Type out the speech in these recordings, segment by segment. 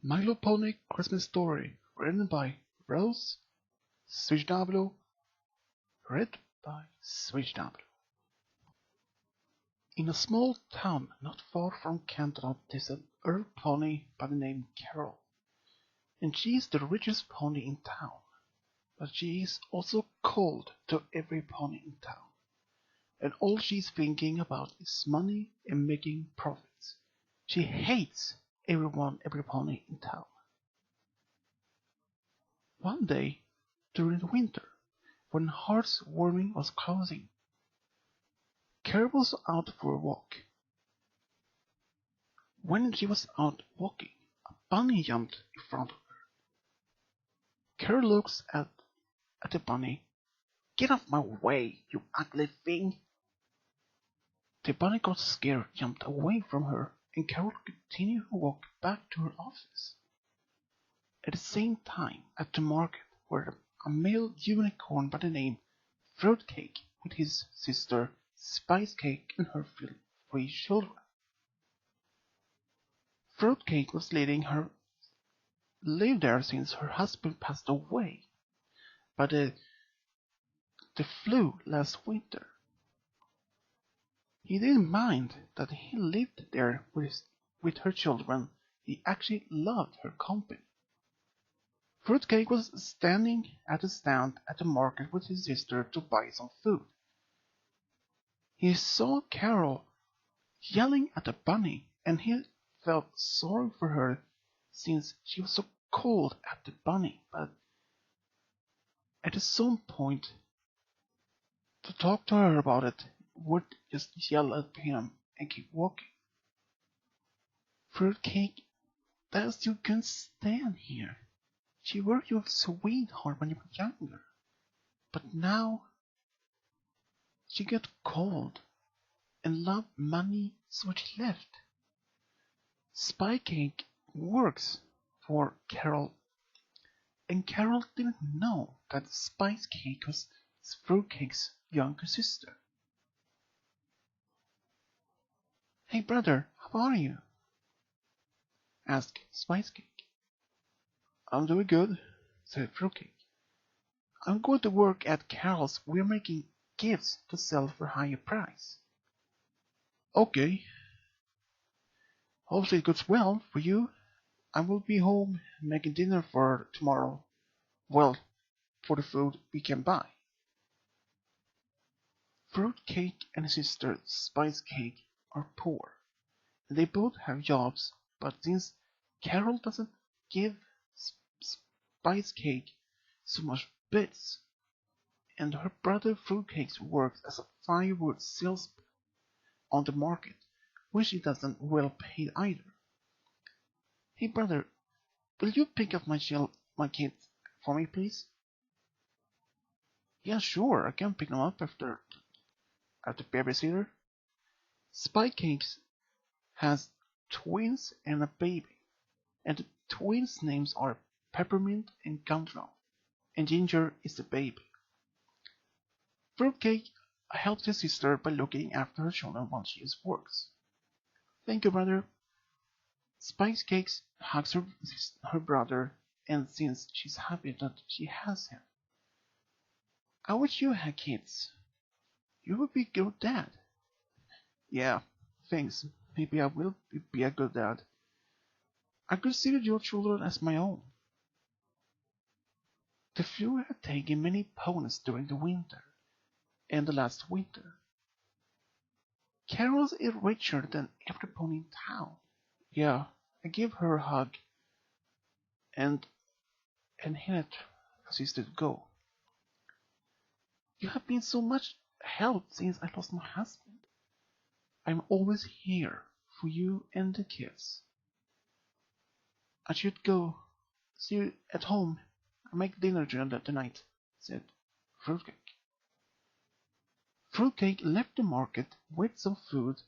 My Little Pony Christmas Story, written by Rose SwitchW, read by SwitchW. In a small town not far from Canton, there's an old pony by the name Carol, and she is the richest pony in town. But she is also cold to every pony in town, and all she's thinking about is money and making profits. She hates every pony in town. One day, during the winter, when heart's warming was closing, Carol was out for a walk. When she was out walking, a bunny jumped in front of her. Carol looks at the bunny. "Get off my way, you ugly thing!" The bunny got scared, jumped away from her, and Carol continued her walk back to her office. At the same time, at the market were a male unicorn by the name Fruitcake with his sister Spicecake and her 3 children. Fruitcake was letting her live there since her husband passed away by the flu last winter. He didn't mind that he lived there with her children. He actually loved her company. Fruitcake was standing at a stand at the market with his sister to buy some food. He saw Carol yelling at the bunny, and he felt sorry for her since she was so cold at the bunny, but at some point to talk to her about it would just yell at him and keep walking. Fruitcake, that's you can stand here. She were your sweetheart when you were younger, but now she got cold and loved money, so she left. Spicecake works for Carol, and Carol didn't know that Spicecake was Fruitcake's younger sister. "Hey brother, how are you?" asked Spicecake. "I'm doing good," said Fruitcake. "I'm going to work at Carol's. We're making gifts to sell for higher price." "Okay. Hopefully it goes well for you. I will be home making dinner for tomorrow. Well, for the food we can buy." Fruitcake and his sister Spicecake are poor, and they both have jobs, but since Carol doesn't give Spicecake so much bits, and her brother Fruitcake works as a firewood salesman on the market, which he doesn't well paid either. "Hey brother, will you pick up my kids for me, please?" "Yeah, sure, I can pick them up after the babysitter." Spicecake has twins and a baby, and the twins' names are Peppermint and Gumdrop, and Ginger is the baby. Fruitcake helps his sister by looking after her children while she works. "Thank you, brother." Spicecake hugs her brother, and since she's happy that she has him. "I wish you had kids. You would be a good dad." "Yeah, thanks. Maybe I will be a good dad. I consider your children as my own." The flu had taken many ponies during the winter, and the last winter. Carol is richer than every pony in town. Yeah, I gave her a hug, and he let her sister go. "You have been so much help since I lost my husband. I'm always here for you and the kids. I should go. See you at home and make dinner tonight," said Fruitcake. Fruitcake left the market with some food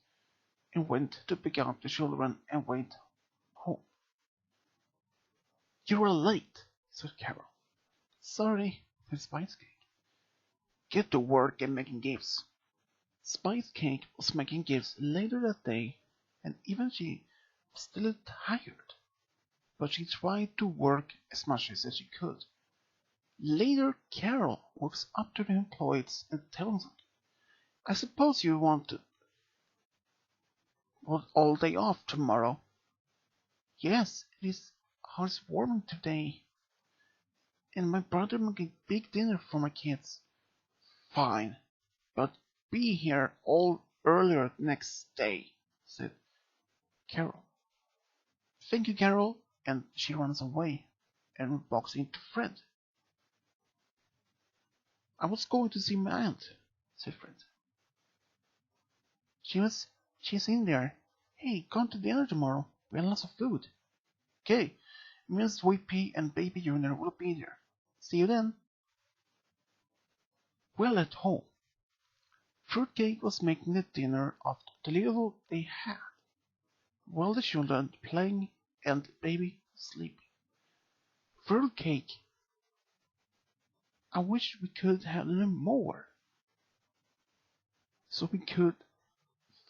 and went to pick up the children and went home. "You are late," said Carol. "Sorry," said Spicecake. "Get to work and making gifts." Spicecake was making gifts later that day, and even she was still tired. but she tried to work as much as she could. Later, Carol walks up to the employees and tells them, "I suppose you want all day off tomorrow." "Yes, it is housewarming today, and my brother making big dinner for my kids." "Fine, but be here all earlier next day," said Carol. "Thank you, Carol," and she runs away and walks into Fred. "I was going to see my aunt," said Fred. She's in there. Hey, come to dinner tomorrow. We have lots of food." "Okay, me and Sweet Pea and Baby Junior will be there. See you then." Well, at home, Fruitcake was making the dinner of the little they had, while the children playing and Baby sleeping. "Fruitcake, I wish we could have a little more, so we could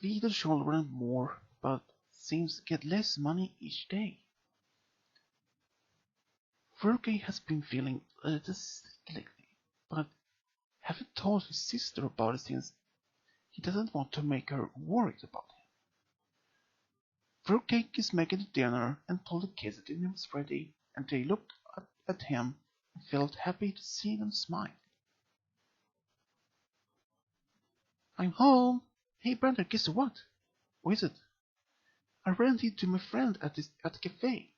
feed the children more, but seems to get less money each day." Fruitcake has been feeling a little sick lately, but haven't told his sister about it since he doesn't want to make her worried about him. Fruitcake is making the dinner and told the kids that dinner was ready, and they looked at him and felt happy to see them smile. "I'm home. Hey brother, guess what?" "What is it?" "I ran into my friend at the cafe.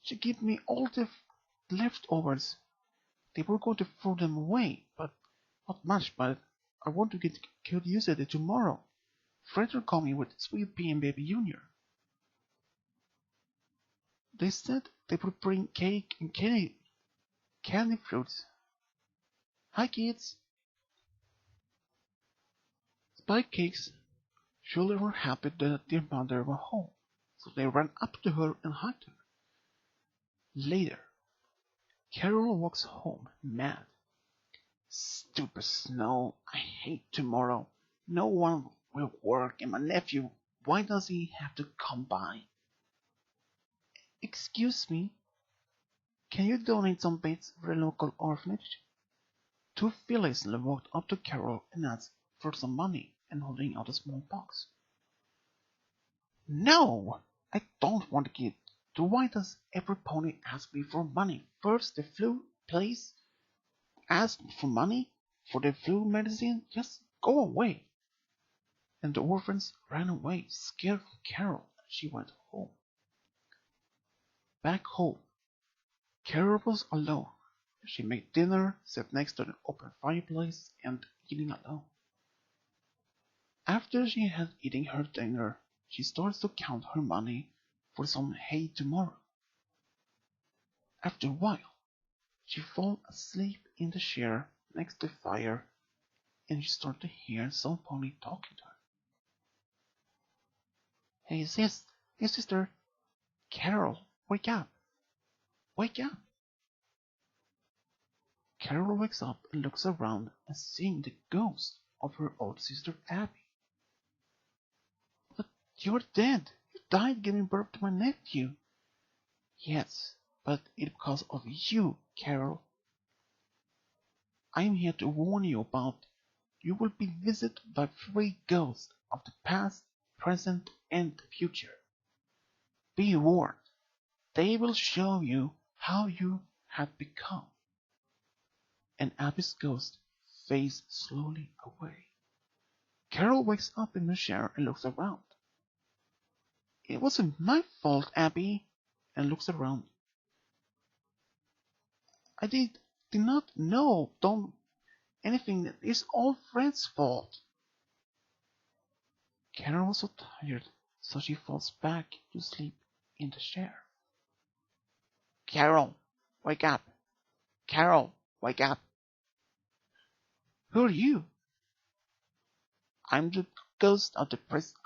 She gave me all the leftovers. They were going to throw them away, but not much, but I want to could use it tomorrow. Friends are coming with Sweet Pea and Baby Junior. They said they would bring cake and candy fruits." "Hi kids." Spike Cake's children were happy that their mother was home, so they ran up to her and hugged her. Later, Carol walks home mad. "Stupid snow, I hate tomorrow. No one will work, and my nephew, why does he have to come by?" "Excuse me, can you donate some bits for the local orphanage?" Two fillies walked up to Carol and asked for some money and holding out a small box. "No, I don't want to give. Why does every pony ask me for money? First the flu place asked for money for the flu medicine. Just go away." And the orphans ran away, scared for Carol, and she went home. Back home, Carol was alone. She made dinner, sat next to the open fireplace, and eating alone. After she had eaten her dinner, she starts to count her money for some hay tomorrow. After a while, she falls asleep in the chair next to the fire, and she starts to hear some pony talking to her. "Hey sister, Carol, wake up, wake up." Carol wakes up and looks around and seeing the ghost of her old sister Abby. "But you're dead. You died giving birth to my nephew." "Yes, but it's because of you, Carol. I'm here to warn you about you will be visited by three ghosts of the past, present, and the future. Be warned. They will show you how you have become." And Abby's ghost fades slowly away. Carol wakes up in her chair and looks around. "It wasn't my fault, Abby," and looks around. "I did not know. Don't anything. It's all Fred's fault." Carol was so tired, so she falls back to sleep in the chair. "Carol, wake up! Carol, wake up!" "Who are you?" "I'm the ghost of the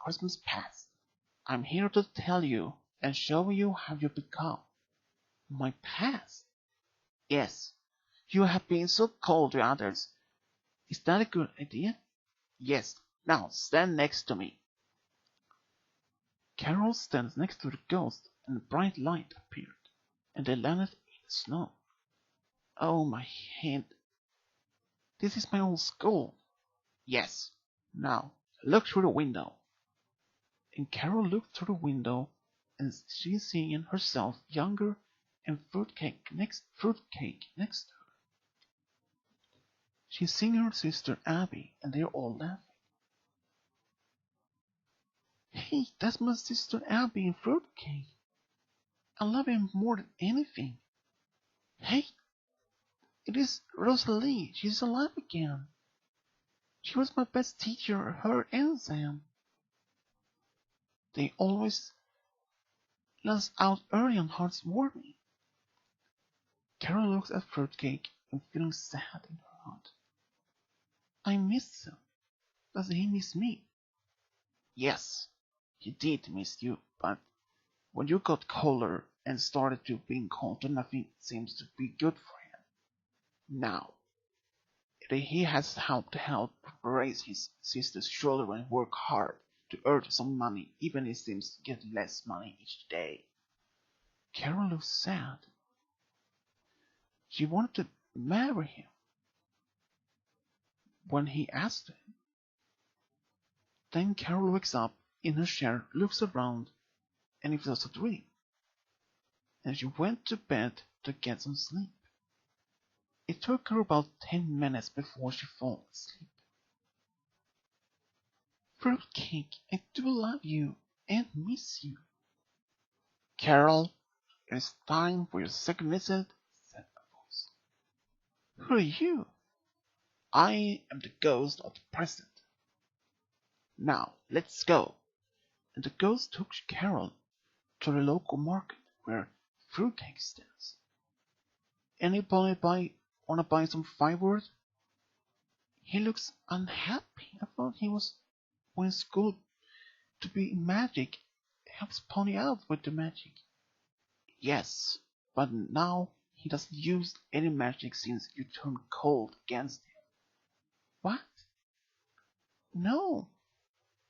Christmas past. I'm here to tell you and show you how you become." "My past?" "Yes. You have been so cold to others. Is that a good idea?" "Yes. Now stand next to me." Carol stands next to the ghost and a bright light appears. and they landed in the snow. Oh, my head. This is my old school. Yes. Now, look through the window. And Carol looked through the window, and she's seeing herself younger and fruitcake next to her. She's seeing her sister Abby, and they're all laughing. Hey, that's my sister Abby in fruitcake. I love him more than anything. Hey, it is Rosalie. She's alive again. She was my best teacher, her and Sam. They always let us out early on Heartswarming. Carol looks at Fruitcake and feeling sad in her heart. I miss him. Does he miss me? Yes, he did miss you, but when you got colder and started to being cold, nothing seems to be good for him. Now, he has to help raise his sister's children and work hard to earn some money, even if he seems to get less money each day. Carol looks sad. She wanted to marry him. When he asked her, then Carol wakes up in her chair, looks around, and it was a dream. And she went to bed to get some sleep. It took her about 10 minutes before she fell asleep. Fruitcake, I do love you and miss you. Carol, it is time for your second visit, said a voice. Who are you? I am the ghost of the present. Now, let's go. And the ghost took Carol to the local market where Fruitcake stands. Anybody wanna buy some firewood? He looks unhappy. I thought he was going to school to be magic. Helps Pony out with the magic. Yes, but now he doesn't use any magic since you turned cold against him. What? No,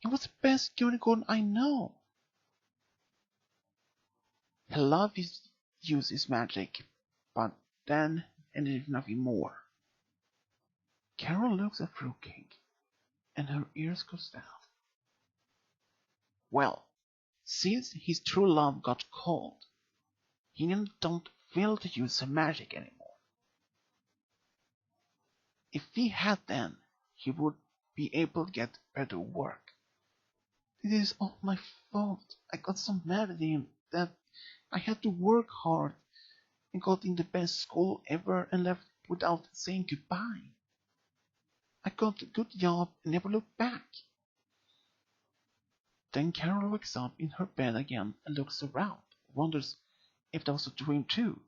he was the best unicorn I know. He loved his use his magic, but then and did nothing more. Carol looks at Fruitcake, and her ears goes down. Well, since his true love got cold, he don't feel to use her magic anymore. If he had then, he would be able to get better work. This is all my fault. I got so mad at him that I had to work hard and got in the best school ever and left without saying goodbye. I got a good job and never looked back. Then Carol wakes up in her bed again and looks around, wonders if that was a dream too.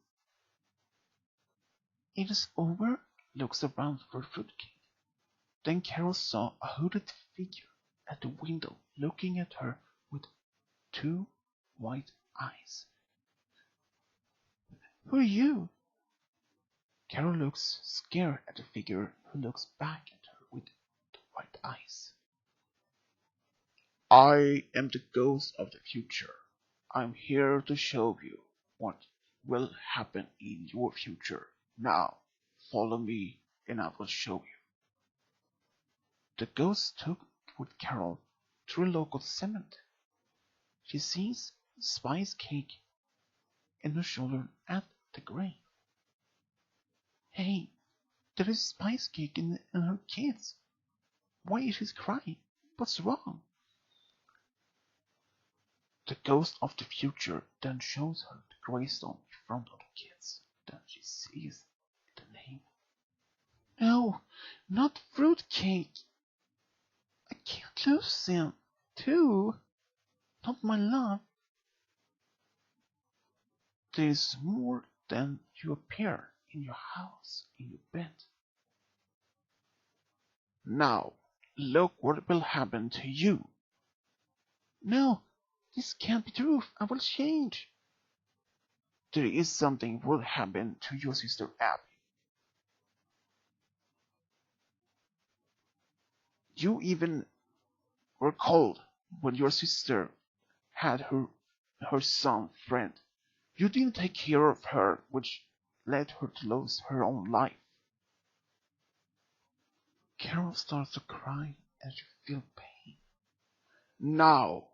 It is over, looks around for Fruitcake. Then Carol saw a hooded figure at the window looking at her with two white eyes. Who are you? Carol looks scared at the figure who looks back at her with the white eyes. I am the ghost of the future. I'm here to show you what will happen in your future. Now, follow me and I will show you. The ghost took with Carol to a local cemetery. She sees Spice Cake and her children at the grave. Hey, there is Spice Cake and her kids. Why is she crying? What's wrong? The ghost of the future then shows her the gravestone in front of the kids. Then she sees the name. No, not Fruitcake. I can't lose him, too. Not my love. There is more than you appear in your house, in your bed. Now, look what will happen to you. No, this can't be true. I will change. There is something will happen to your sister Abby. You even were cold when your sister had her son friend You didn't take care of her, which led her to lose her own life. Carol starts to cry and she feels pain. Now,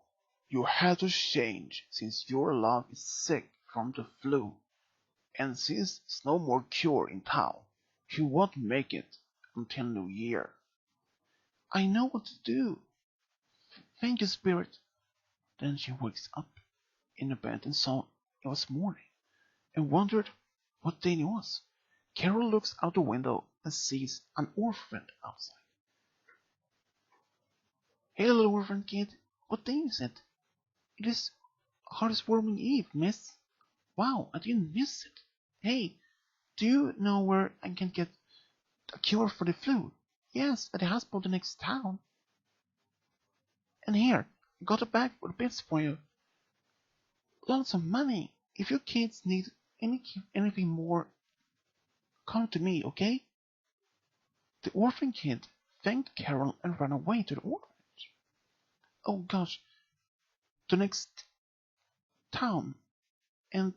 you have to change since your love is sick from the flu, and since there's no more cure in town, you won't make it until New Year. I know what to do. Thank you, Spirit. Then she wakes up in the bed and saw it was morning, and wondered what day it was. Carol looks out the window and sees an orphan outside. Hey, little orphan kid, what day is it? It is Heartwarming Eve, miss. Wow, I didn't miss it. Hey, do you know where I can get a cure for the flu? Yes, at the hospital the next town. And here, I got a bag with bits for you. Lots of money. If your kids need anything more, come to me, okay? The orphan kid thanked Carol and ran away to the orphanage. Oh gosh, the next town, and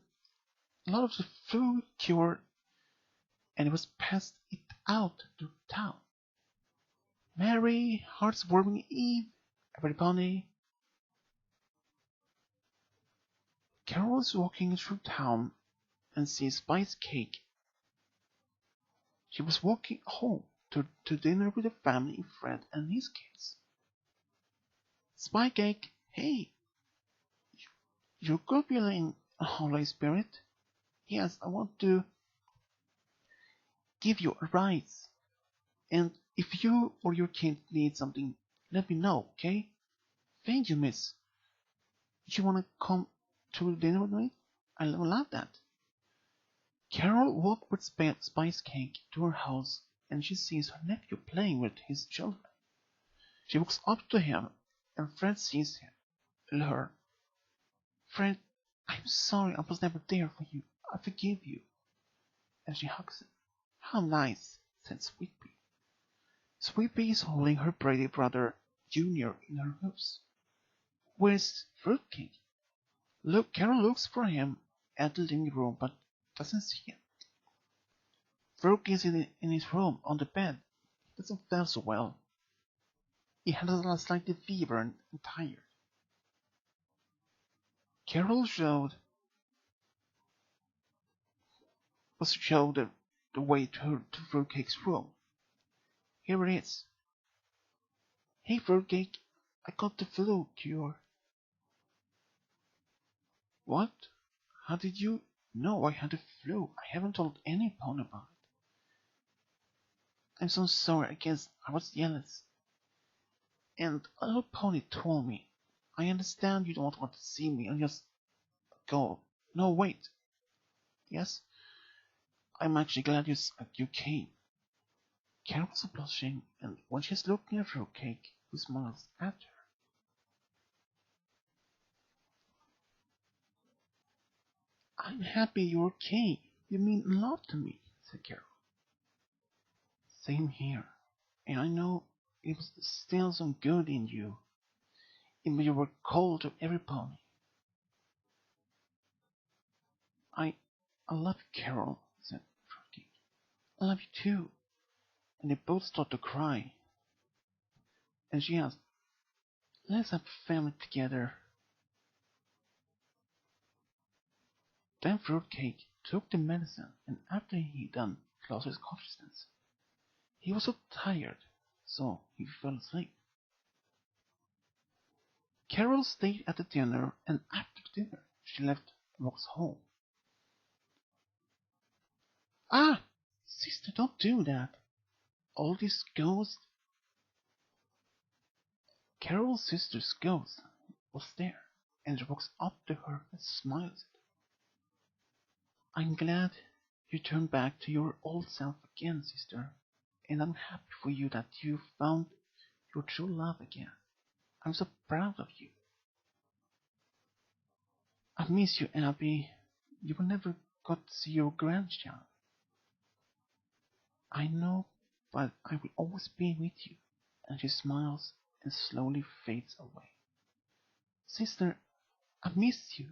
a lot of the flu cured, and it was passed it out to town. Merry Heartwarming Eve, everybody. Carol is walking through town and sees Spice Cake. She was walking home to dinner with a family friend and his kids. Spice Cake, hey, you could be in a Holy Spirit. Yes, I want to give you a rise. And if you or your kid need something, let me know, okay? Thank you, miss. You wanna come to dinner with me? I will love that. Carol walked with Spice Cake to her house and she sees her nephew playing with his children. She walks up to him and Fred sees her. Fred, I'm sorry I was never there for you. I forgive you. And she hugs him. How nice, said Sweetpea. Sweetpea is holding her pretty brother Junior in her arms. Where's Fruitcake? Look, Carol looks for him at the living room but doesn't see him. Fruitcake is in his room on the bed. He doesn't feel so well. He has a slight fever and tired. Carol showed the way to Fruitcake's room. Here it is. Hey Fruitcake, I got the flu cure. What? How did you know I had the flu? I haven't told anyone about it. I'm so sorry, I guess I was jealous. And a little pony told me. I understand you don't want to see me, I'll just go. No, wait. Yes? I'm actually glad you came. Carol was blushing, and when she's looking at Fruitcake, who smiles at her. I'm happy you're okay. You mean a lot to me, said Carol. Same here. And I know it was still some good in you, even you were cold to every pony. I love you, Carol, said Fruitcake. I love you too. And they both start to cry. And she asked, let's have family together. Then Fruitcake took the medicine, and after he done, lost his consciousness. He was so tired, so he fell asleep. Carol stayed at the dinner, and after dinner she left and walks home. Ah! Sister, don't do that. All these ghosts. Carol's sister's ghost was there, and she walks up to her and smiles at her. I'm glad you turned back to your old self again, sister, and I'm happy for you that you found your true love again. I'm so proud of you. I miss you, Abby. You will never got to see your grandchild. I know, but I will always be with you. And she smiles and slowly fades away. Sister, I miss you.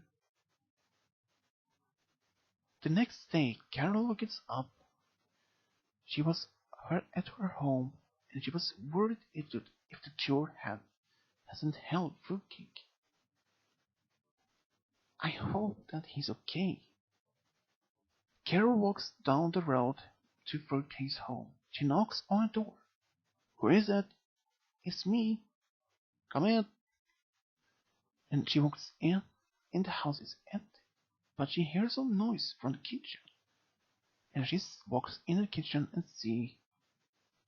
The next day, Carol gets up. She was at her home, and she was worried if the cure hasn't helped Fruitcake. I hope that he's okay. Carol walks down the road to Fruitcake's home. She knocks on the door. Who is it? It's me. Come in. And she walks in, and the house is empty. But she hears some noise from the kitchen. And she walks in the kitchen and see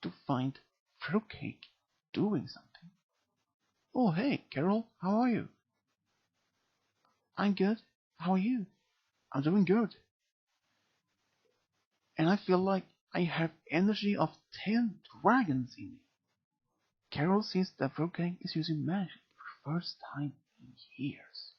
to find Fruitcake doing something. Oh, hey, Carol, how are you? I'm good. How are you? I'm doing good. And I feel like I have energy of 10 dragons in me. Carol sees that Fruitcake is using magic for the first time in years.